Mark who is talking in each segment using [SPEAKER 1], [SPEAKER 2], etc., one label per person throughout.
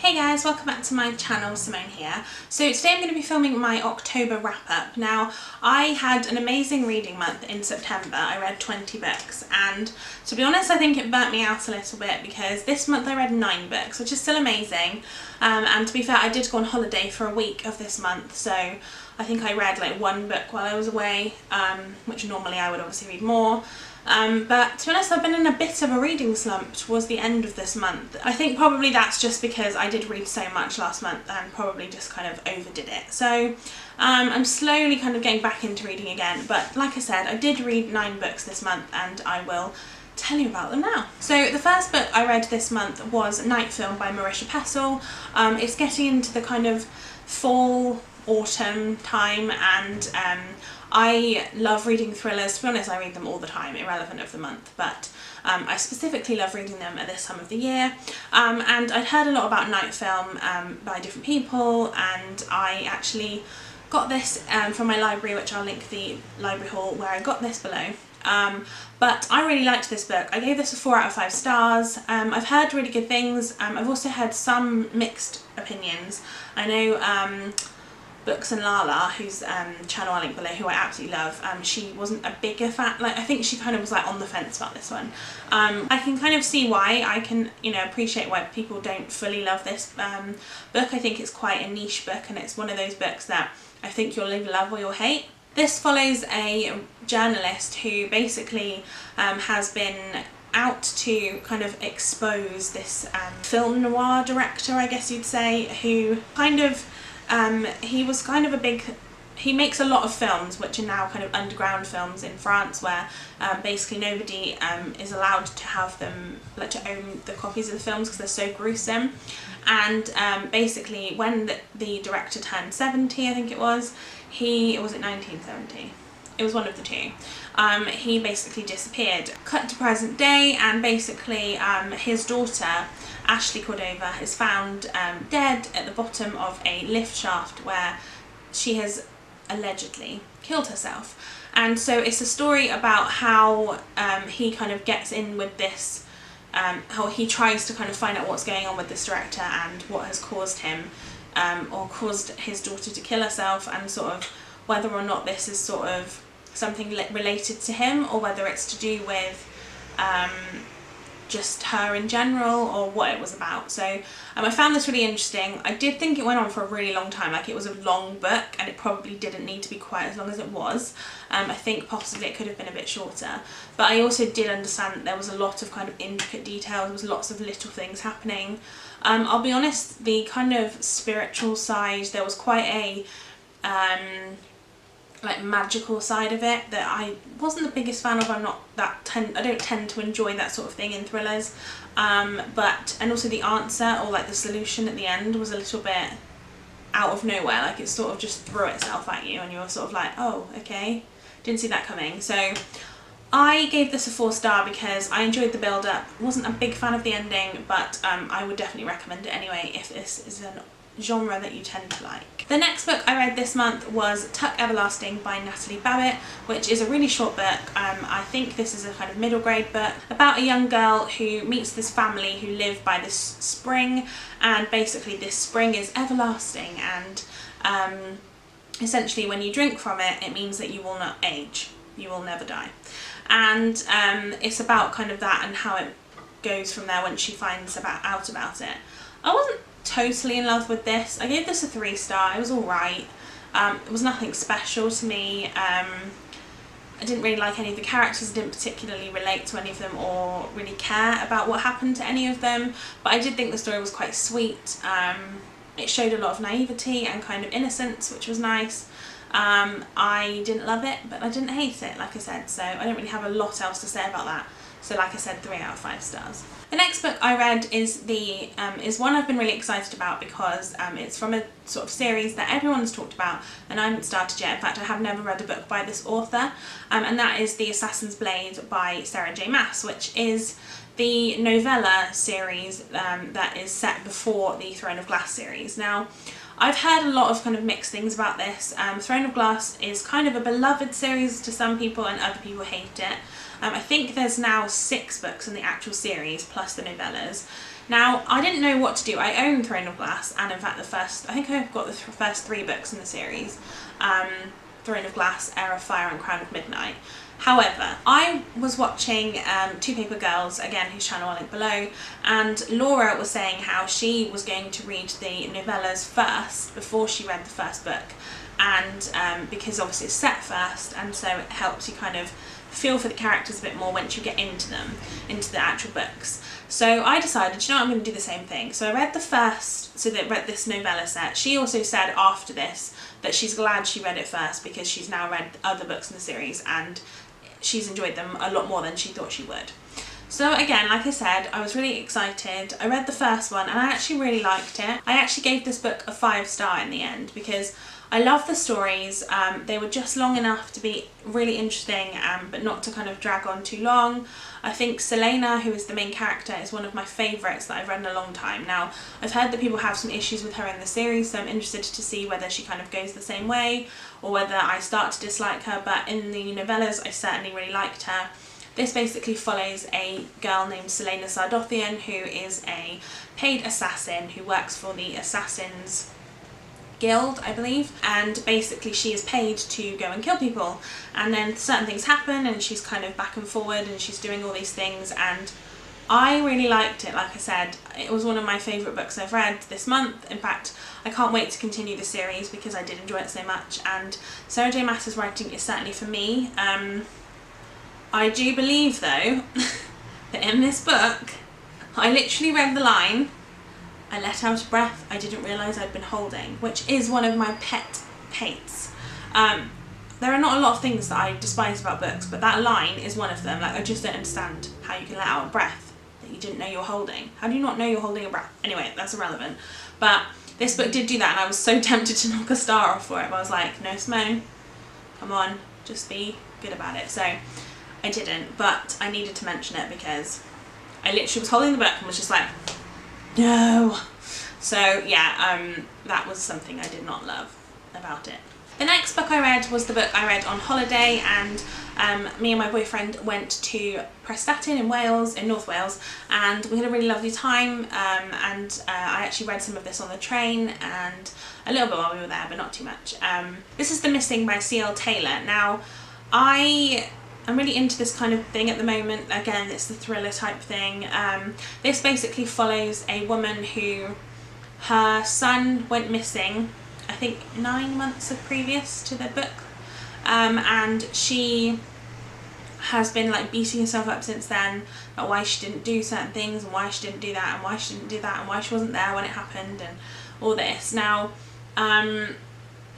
[SPEAKER 1] Hey guys, welcome back to my channel, Simone here. So today I'm going to be filming my October wrap-up. Now, I had an amazing reading month in September. I read 20 books and to be honest I think it burnt me out a little bit because this month I read 9 books, which is still amazing. And to be fair, I did go on holiday for a week of this month, so I think I read like 1 book while I was away, which normally I would obviously read more. But to be honest, I've been in a bit of a reading slump towards the end of this month. I think probably that's just because I did read so much last month and probably just kind of overdid it. So I'm slowly kind of getting back into reading again, but like I said, I did read 9 books this month and I will tell you about them now. So the first book I read this month was Night Film by Marisha Pessl. It's getting into the kind of fall, autumn time and I love reading thrillers. To be honest, I read them all the time, irrelevant of the month, but I specifically love reading them at this time of the year. And I'd heard a lot about Night Film by different people, and I actually got this from my library, which I'll link the library haul where I got this below. But I really liked this book. I gave this a 4 out of 5 stars. I've heard really good things. I've also heard some mixed opinions. I know Books and Lala, whose channel I'll link below, who I absolutely love, she wasn't a bigger fan. Like, I think she kind of was like on the fence about this one. I can kind of see why. I can, you know, appreciate why people don't fully love this book. I think it's quite a niche book and it's one of those books that I think you'll either love or you'll hate. This follows a journalist who basically has been out to kind of expose this film noir director, I guess you'd say, who kind of he makes a lot of films which are now kind of underground films in France where basically nobody is allowed to have them, like to own the copies of the films because they're so gruesome. And basically when the director turned 70, I think it was, was it 1970? It was one of the two. He basically disappeared. Cut to present day, and basically his daughter Ashley Cordova is found dead at the bottom of a lift shaft where she has allegedly killed herself. And so it's a story about how he kind of gets in with this, how he tries to kind of find out what's going on with this director and what has caused him or caused his daughter to kill herself, and sort of whether or not this is sort of something related to him or whether it's to do with just her in general or what it was about. So I found this really interesting. I did think it went on for a really long time, like it was a long book and it probably didn't need to be quite as long as it was. I think possibly it could have been a bit shorter, but I also did understand that there was a lot of kind of intricate detail, there was lots of little things happening. I'll be honest, the kind of spiritual side, there was quite a like magical side of it that I wasn't the biggest fan of. I don't tend to enjoy that sort of thing in thrillers, and also the answer or like the solution at the end was a little bit out of nowhere, like it sort of just threw itself at you and you were sort of like, oh okay, didn't see that coming. So I gave this a 4 star because I enjoyed the build up. Wasn't a big fan of the ending, but I would definitely recommend it anyway if this is an genre that you tend to like. The next book I read this month was Tuck Everlasting by Natalie Babbitt, which is a really short book. I think this is a kind of middle grade book about a young girl who meets this family who live by this spring, and basically this spring is everlasting, and essentially when you drink from it, it means that you will not age, you will never die. And it's about kind of that and how it goes from there once she finds out about it. I wasn't totally in love with this. I gave this a 3 star. It was alright. It was nothing special to me. I didn't really like any of the characters. I didn't particularly relate to any of them or really care about what happened to any of them, but I did think the story was quite sweet. It showed a lot of naivety and kind of innocence, which was nice. I didn't love it, but I didn't hate it, like I said, so I don't really have a lot else to say about that. So like I said, 3 out of 5 stars. The next book I read is one I've been really excited about because it's from a sort of series that everyone's talked about and I haven't started yet. In fact, I have never read a book by this author, and that is The Assassin's Blade by Sarah J Maas, which is the novella series that is set before the Throne of Glass series. Now, I've heard a lot of kind of mixed things about this. Throne of Glass is kind of a beloved series to some people and other people hate it. I think there's now 6 books in the actual series plus the novellas. Now, I didn't know what to do. I own Throne of Glass, and in fact I think I've got the first 3 books in the series. Throne of Glass, Heir of Fire and Crown of Midnight. However, I was watching Two Paper Girls, again whose channel I'll link below, and Laura was saying how she was going to read the novellas first before she read the first book, and because obviously it's set first, and so it helps you kind of feel for the characters a bit more once you get into them, into the actual books. So I decided, you know what, I'm going to do the same thing. So I read the first, so that read this novella set. She also said after this that she's glad she read it first because she's now read other books in the series and she's enjoyed them a lot more than she thought she would. So again, like I said, I was really excited. I read the first one and I actually really liked it. I actually gave this book a 5-star in the end because I love the stories. They were just long enough to be really interesting, but not to kind of drag on too long. I think Selena, who is the main character, is one of my favourites that I've read in a long time. Now, I've heard that people have some issues with her in the series, so I'm interested to see whether she kind of goes the same way or whether I start to dislike her, but in the novellas I certainly really liked her. This basically follows a girl named Selena Sardothian, who is a paid assassin who works for the Assassins Guild, I believe, and basically she is paid to go and kill people, and then certain things happen and she's kind of back and forward and she's doing all these things, and I really liked it. Like I said, it was one of my favourite books I've read this month. In fact, I can't wait to continue the series because I did enjoy it so much, and Sarah J Maas's writing is certainly for me. I do believe though that in this book I literally read the line, I let out a breath I didn't realise I'd been holding, which is one of my pet hates. There are not a lot of things that I despise about books, but that line is one of them. Like, I just don't understand how you can let out a breath that you didn't know you were holding. How do you not know you're holding a breath? Anyway, that's irrelevant. But this book did do that, and I was so tempted to knock a star off for it, but I was like, no, Simone, come on, just be good about it. So I didn't, but I needed to mention it because I literally was holding the book and was just like, no. So yeah, that was something I did not love about it. The next book I read was the book I read on holiday, and me and my boyfriend went to Prestatyn in Wales, in North Wales, and we had a really lovely time, and I actually read some of this on the train and a little bit while we were there, but not too much. This is The Missing by C.L. Taylor. Now, I'm really into this kind of thing at the moment. Again, it's the thriller type thing. This basically follows a woman who, her son went missing, I think 9 months previous to the book, and she has been like beating herself up since then about why she didn't do certain things and why she didn't do that and why she didn't do that and why she wasn't there when it happened and all this. Now,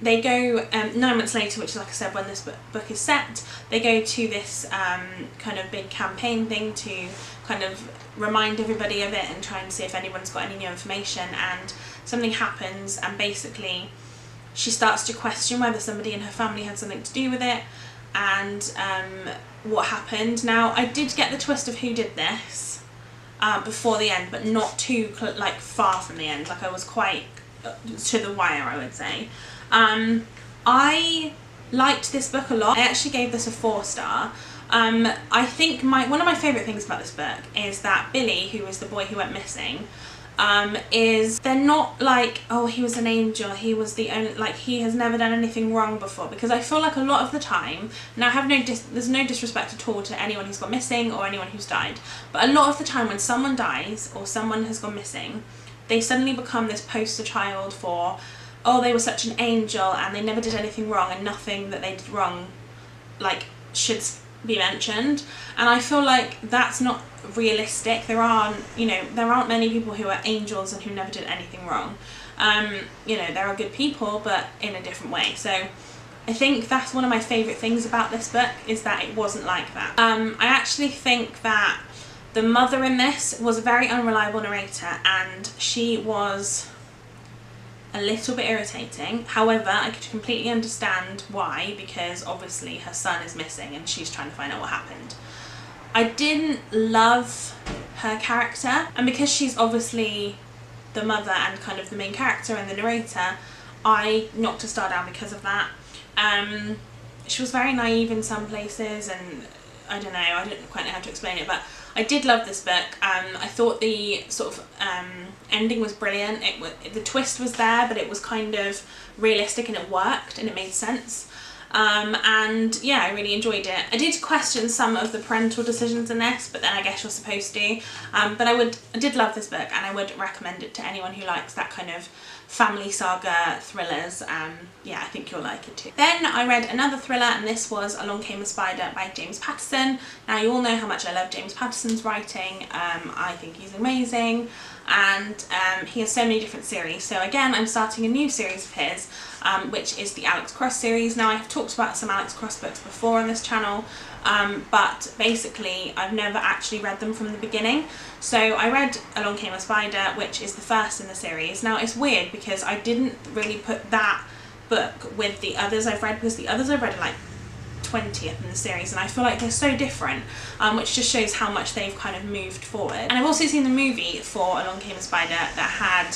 [SPEAKER 1] they go 9 months later, which is, like I said, when this book is set, they go to this kind of big campaign thing to kind of remind everybody of it and try and see if anyone's got any new information, and something happens and basically she starts to question whether somebody in her family had something to do with it and what happened. Now, I did get the twist of who did this before the end, but not too like far from the end. Like, I was quite to the wire, I would say. I liked this book a lot. I actually gave this a 4-star. I think one of my favourite things about this book is that Billy, who is the boy who went missing, they're not like, oh, he was an angel, he was the only, like, he has never done anything wrong before, because I feel like a lot of the time, now I have there's no disrespect at all to anyone who's gone missing or anyone who's died, but a lot of the time when someone dies or someone has gone missing, they suddenly become this poster child for, oh, they were such an angel and they never did anything wrong and nothing that they did wrong, like, should be mentioned. And I feel like that's not realistic. There aren't many people who are angels and who never did anything wrong. There are good people, but in a different way. So I think that's one of my favourite things about this book, is that it wasn't like that. I actually think that the mother in this was a very unreliable narrator, and she was a little bit irritating. However, I could completely understand why, because obviously her son is missing and she's trying to find out what happened. I didn't love her character, and because she's obviously the mother and kind of the main character and the narrator, I knocked a star down because of that. She was very naive in some places, and I don't know, I don't quite know how to explain it, but I did love this book. I thought the sort of ending was brilliant. The twist was there, but it was kind of realistic and it worked and it made sense. And yeah, I really enjoyed it. I did question some of the parental decisions in this, but then I guess you're supposed to. But I did love this book, and I would recommend it to anyone who likes that kind of family saga thrillers. Yeah, I think you'll like it too. Then I read another thriller, and this was Along Came a Spider by James Patterson. Now, you all know how much I love James Patterson's writing. I think he's amazing, and he has so many different series. So again, I'm starting a new series of his, which is the Alex Cross series. Now, I have talked about some Alex Cross books before on this channel, but basically I've never actually read them from the beginning. So I read Along Came a Spider, which is the first in the series. Now, it's weird because I didn't really put that book with the others I've read, because the others I've read are like 20th in the series, and I feel like they're so different, which just shows how much they've kind of moved forward. And I've also seen the movie for Along Came a Spider that had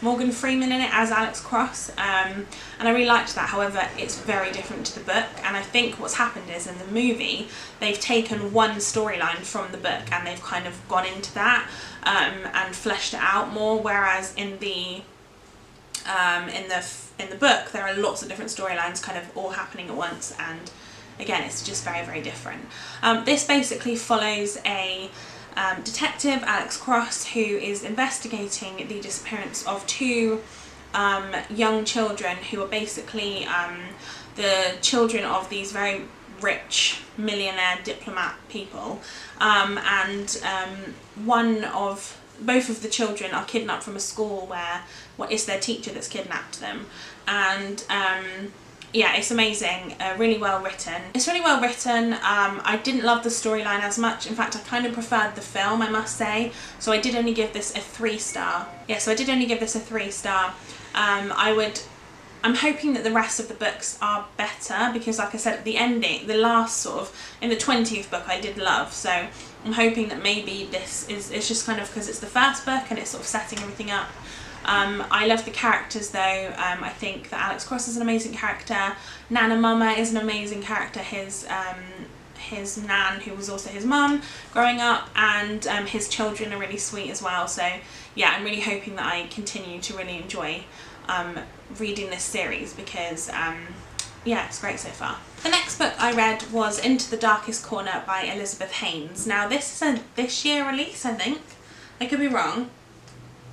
[SPEAKER 1] Morgan Freeman in it as Alex Cross, and I really liked that. However, it's very different to the book, and I think what's happened is in the movie they've taken one storyline from the book and they've kind of gone into that and fleshed it out more, whereas in the book there are lots of different storylines kind of all happening at once, and again, it's just very, very different. This basically follows a detective, Alex Cross, who is investigating the disappearance of two young children who are basically the children of these very rich millionaire diplomat people, and both of the children are kidnapped from a school where it's their teacher that's kidnapped them, and yeah, it's amazing, really well written. It's really well written. I didn't love the storyline as much. In fact, I kind of preferred the film, I must say. So I did only give this a 3-star. Yeah, so I did only give this a 3-star. I'm hoping that the rest of the books are better, because like I said, at the ending, the last sort of, in the 20th book I did love, so I'm hoping that maybe this is just kind of because it's the first book and it's sort of setting everything up. I love the characters though. I think that Alex Cross is an amazing character. Nana Mama is an amazing character. His nan, who was also his mum growing up, and his children are really sweet as well. So yeah, I'm really hoping that I continue to really enjoy reading this series, because yeah, it's great so far. The next book I read was Into the Darkest Corner by Elizabeth Haynes. Now, this is a this year release, I think. I could be wrong.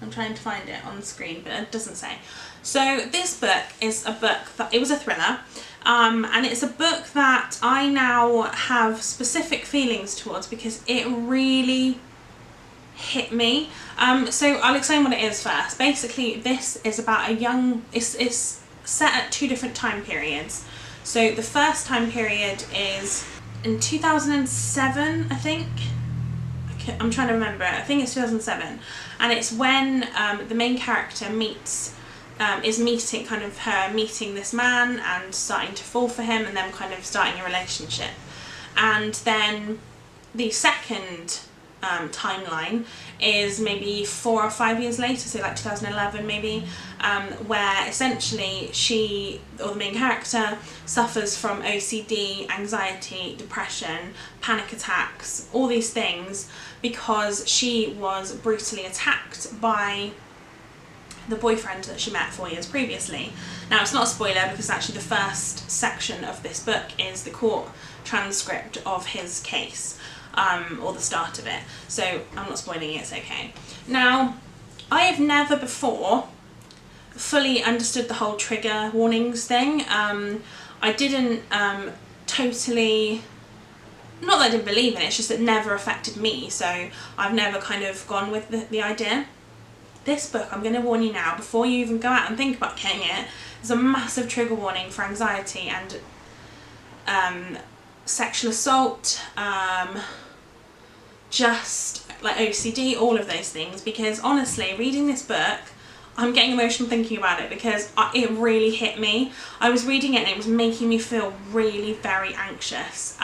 [SPEAKER 1] I'm trying to find it on the screen, but it doesn't say. So this book is a book that, it was a thriller, and it's a book that I now have specific feelings towards because it really hit me. So I'll explain what it is first. Basically, this is about a young, it's set at 2 different time periods. So the first time period is in 2007, I think. I'm trying to remember, I think it's 2007, and it's when the main character is meeting this man and starting to fall for him, and then kind of starting a relationship. And then the second timeline is maybe 4 or 5 years later, so like 2011 maybe, where essentially the main character suffers from OCD, anxiety, depression, panic attacks, all these things, because she was brutally attacked by the boyfriend that she met 4 years previously. Now, it's not a spoiler because actually the first section of this book is the court transcript of his case, or the start of it, so I'm not spoiling it, it's okay. Now, I have never before fully understood the whole trigger warnings thing. I didn't totally, not that I didn't believe in it, it's just that it never affected me, so I've never kind of gone with the idea. This book, I'm going to warn you now, before you even go out and think about getting it, there's a massive trigger warning for anxiety and sexual assault, just like OCD, all of those things, because honestly, reading this book, I'm getting emotional thinking about it because it really hit me. I was reading it and it was making me feel really very anxious.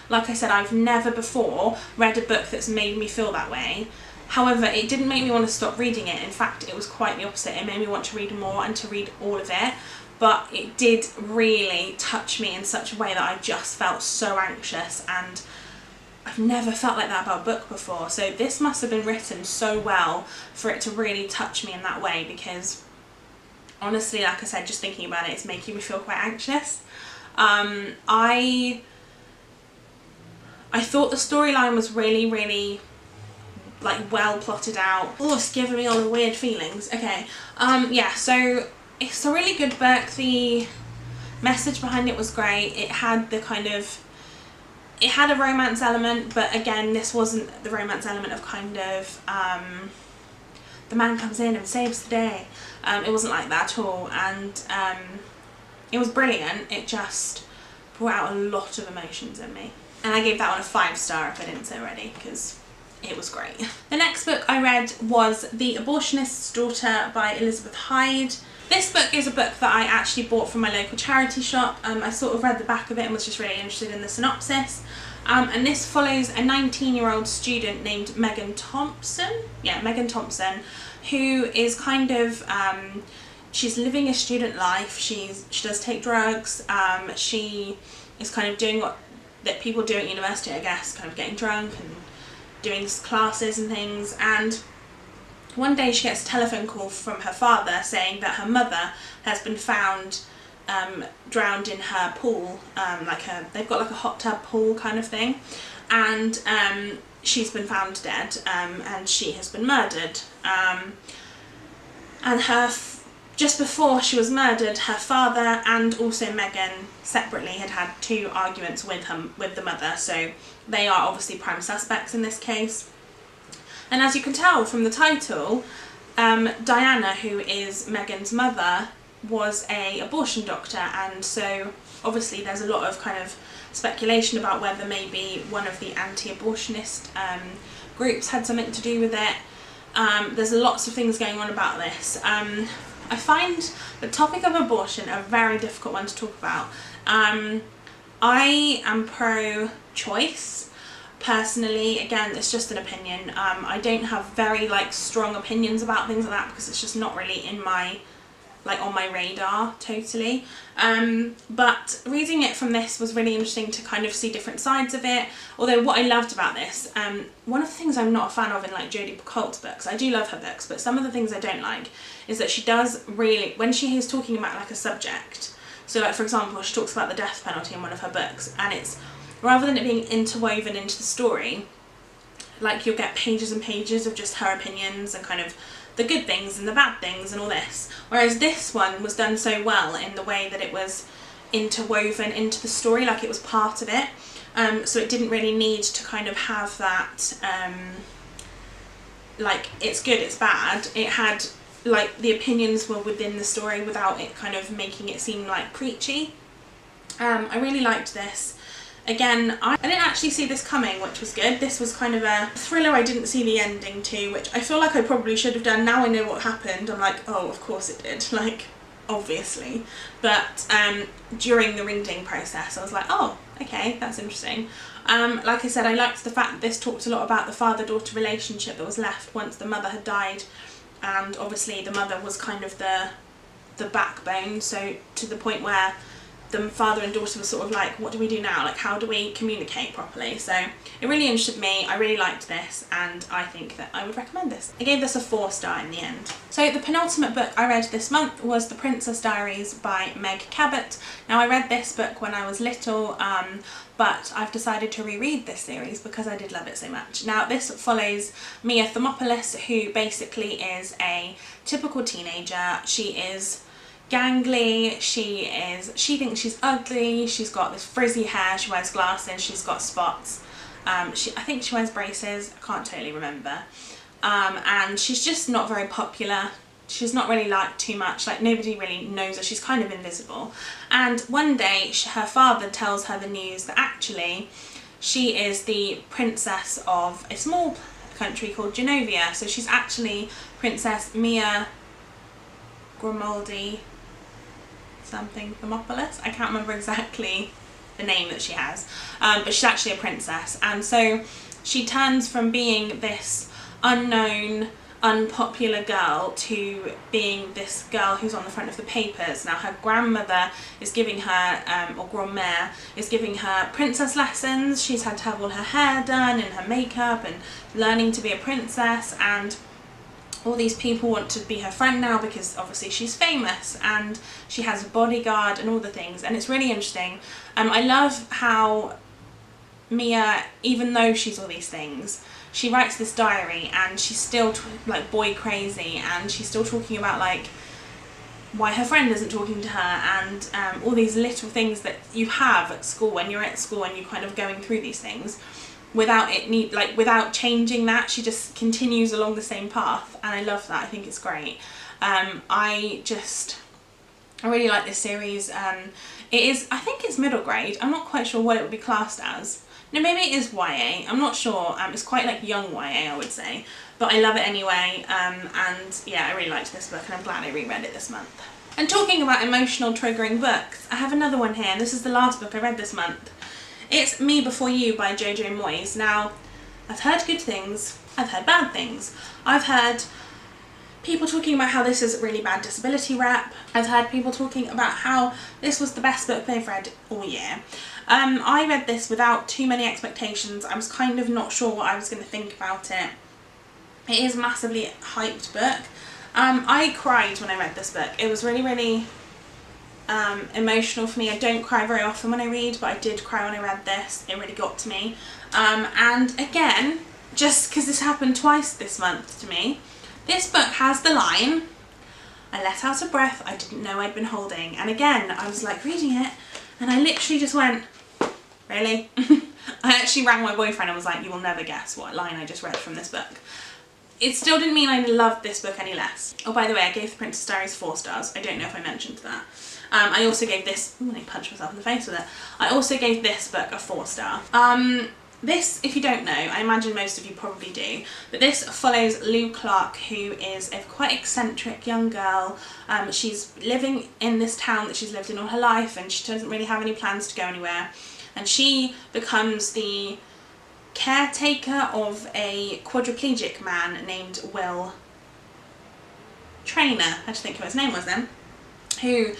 [SPEAKER 1] Like I said, I've never before read a book that's made me feel that way. However, it didn't make me want to stop reading it. In fact, it was quite the opposite. It made me want to read more and to read all of it. But it did really touch me in such a way that I just felt so anxious, and I I've never felt like that about a book before. So this must have been written so well for it to really touch me in that way, because honestly, like I said, just thinking about it, it's making me feel quite anxious. I thought the storyline was really, really like well plotted out. Oh, it's giving me all the weird feelings. Okay, yeah, so it's a really good book. The message behind it was great. It had the kind of, it had a romance element, but again, this wasn't the romance element of kind of the man comes in and saves the day. It wasn't like that at all, and it was brilliant. It just brought out a lot of emotions in me, and I gave that one a 5-star if I didn't say already, because it was great. The next book I read was The Abortionists' Daughter by Elizabeth Hyde. This book is a book that I actually bought from my local charity shop. I sort of read the back of it and was just really interested in the synopsis. And this follows a 19-year-old student named Megan Thompson. Yeah, Megan Thompson, who is kind of, she's living a student life. She does take drugs. She is kind of doing what that people do at university, I guess, kind of getting drunk and doing classes and things. And one day she gets a telephone call from her father saying that her mother has been found drowned in her pool, they've got like a hot tub pool kind of thing, and she's been found dead, and she has been murdered. And just before she was murdered, her father and also Megan separately had 2 arguments with the mother, so they are obviously prime suspects in this case. And as you can tell from the title, Diana, who is Megan's mother, was an abortion doctor, and so obviously there's a lot of kind of speculation about whether maybe one of the anti-abortionist groups had something to do with it. There's lots of things going on about this. I find the topic of abortion a very difficult one to talk about. I am pro-choice. Personally, again, it's just an opinion. I don't have very like strong opinions about things like that, because it's just not really in my, like, on my radar totally. But reading it from this was really interesting to kind of see different sides of it. Although what I loved about this, one of the things I'm not a fan of in like Jodi Picoult's books, I do love her books, but some of the things I don't like is that she does really, when she is talking about like a subject, so like for example she talks about the death penalty in one of her books, and it's, rather than it being interwoven into the story, like you'll get pages and pages of just her opinions and kind of the good things and the bad things and all this. Whereas this one was done so well in the way that it was interwoven into the story, like it was part of it. So it didn't really need to kind of have that, like it's good, it's bad. It had, like, the opinions were within the story without it kind of making it seem like preachy. I really liked this. Again, I didn't actually see this coming, which was good. This was kind of a thriller I didn't see the ending to, which I feel like I probably should have done. Now I know what happened, I'm like, oh, of course it did, like, obviously. But during the reading process, I was like, oh, okay, that's interesting. Like I said, I liked the fact that this talked a lot about the father-daughter relationship that was left once the mother had died, and obviously the mother was kind of the backbone, so to the point where the father and daughter were sort of like, what do we do now? Like, how do we communicate properly? So it really interested me. I really liked this, and I think that I would recommend this. I gave this a 4-star in the end. So the penultimate book I read this month was The Princess Diaries by Meg Cabot. Now, I read this book when I was little, but I've decided to reread this series because I did love it so much. Now, this follows Mia Thermopolis, who basically is a typical teenager. She is gangly, she thinks she's ugly, she's got this frizzy hair, she wears glasses, she's got spots, I think she wears braces, I can't totally remember, and she's just not very popular. She's not really liked too much, like nobody really knows her, she's kind of invisible. And one day her father tells her the news that actually she is the princess of a small country called Genovia, so she's actually Princess Mia Grimaldi something Thermopolis. I can't remember exactly the name that she has, but she's actually a princess, and so she turns from being this unknown, unpopular girl to being this girl who's on the front of the papers. Now her grandmother is giving her, or grandmère is giving her princess lessons. She's had to have all her hair done and her makeup and learning to be a princess, and all these people want to be her friend now because obviously she's famous and she has a bodyguard and all the things, and it's really interesting. I love how Mia, even though she's all these things, she writes this diary and she's still like boy crazy, and she's still talking about like why her friend isn't talking to her, and all these little things that you have at school when you're at school and you're kind of going through these things without without changing that. She just continues along the same path, and I love that. I think it's great. I really like this series. It is, I think it's middle grade. I'm not quite sure what it would be classed as. No, maybe it is YA, I'm not sure. It's quite like young YA, I would say, but I love it anyway. And yeah, I really liked this book, and I'm glad I reread it this month. And talking about emotional triggering books, I have another one here, and this is the last book I read this month. It's Me Before You by Jojo Moyes. Now, I've heard good things, I've heard bad things. I've heard people talking about how this is a really bad disability rep. I've heard people talking about how this was the best book they've read all year. I read this without too many expectations. I was kind of not sure what I was going to think about it. It is a massively hyped book. I cried when I read this book. It was really, really emotional for me. I don't cry very often when I read, but I did cry when I read this. It really got to me. And again, just because this happened twice this month to me, this book has the line, "I let out a breath I didn't know I'd been holding." And again, I was like reading it and I literally just went, really? I actually rang my boyfriend and was like, you will never guess what line I just read from this book. It still didn't mean I loved this book any less. Oh, by the way, I gave The Princess Diaries 4 stars. I don't know if I mentioned that. I also gave this, ooh, I punched myself in the face with it. I also gave this book a 4 star. This, if you don't know, I imagine most of you probably do, but this follows Lou Clark, who is a quite eccentric young girl. She's living in this town that she's lived in all her life, and she doesn't really have any plans to go anywhere. And she becomes the caretaker of a quadriplegic man named Will Trainer, I had to think what his name was then, who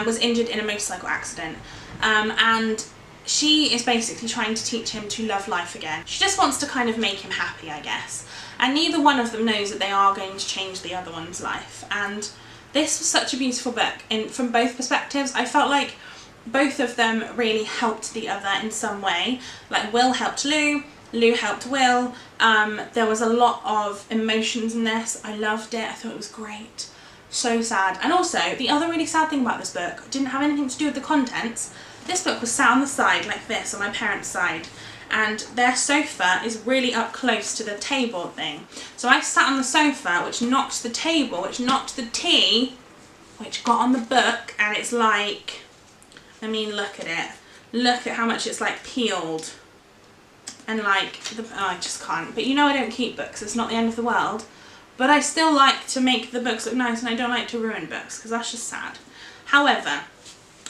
[SPEAKER 1] was injured in a motorcycle accident. And she is basically trying to teach him to love life again. She just wants to kind of make him happy, I guess. And neither one of them knows that they are going to change the other one's life. And this was such a beautiful book, and from both perspectives. I felt like both of them really helped the other in some way. Like Will helped Lou, Lou helped Will. There was a lot of emotions in this. I loved it. I thought it was great. So sad. And also, the other really sad thing about this book didn't have anything to do with the contents. This book was sat on the side like this, on my parents' side, and their sofa is really up close to the table thing. So I sat on the sofa, which knocked the table, which knocked the tea, which got on the book, and it's like, I mean, look at it. Look at how much it's like peeled. And like, oh, I just can't. But you know I don't keep books, it's not the end of the world. But I still like to make the books look nice, and I don't like to ruin books, because that's just sad. However,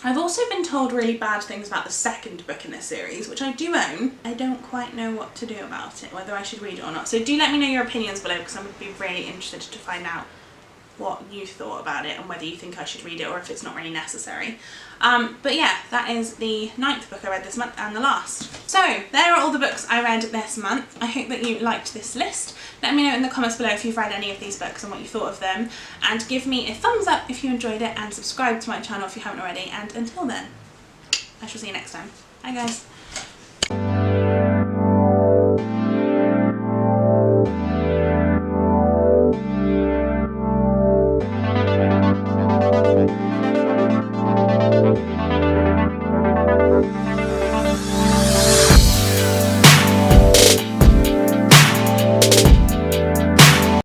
[SPEAKER 1] I've also been told really bad things about the second book in this series, which I do own. I don't quite know what to do about it, whether I should read it or not. So do let me know your opinions below, because I would be really interested to find out what you thought about it and whether you think I should read it or if it's not really necessary. But yeah, that is the 9th book I read this month and the last. So there are all the books I read this month. I hope that you liked this list. Let me know in the comments below if you've read any of these books and what you thought of them, and give me a thumbs up if you enjoyed it, and subscribe to my channel if you haven't already. And until then, I shall see you next time. Bye guys.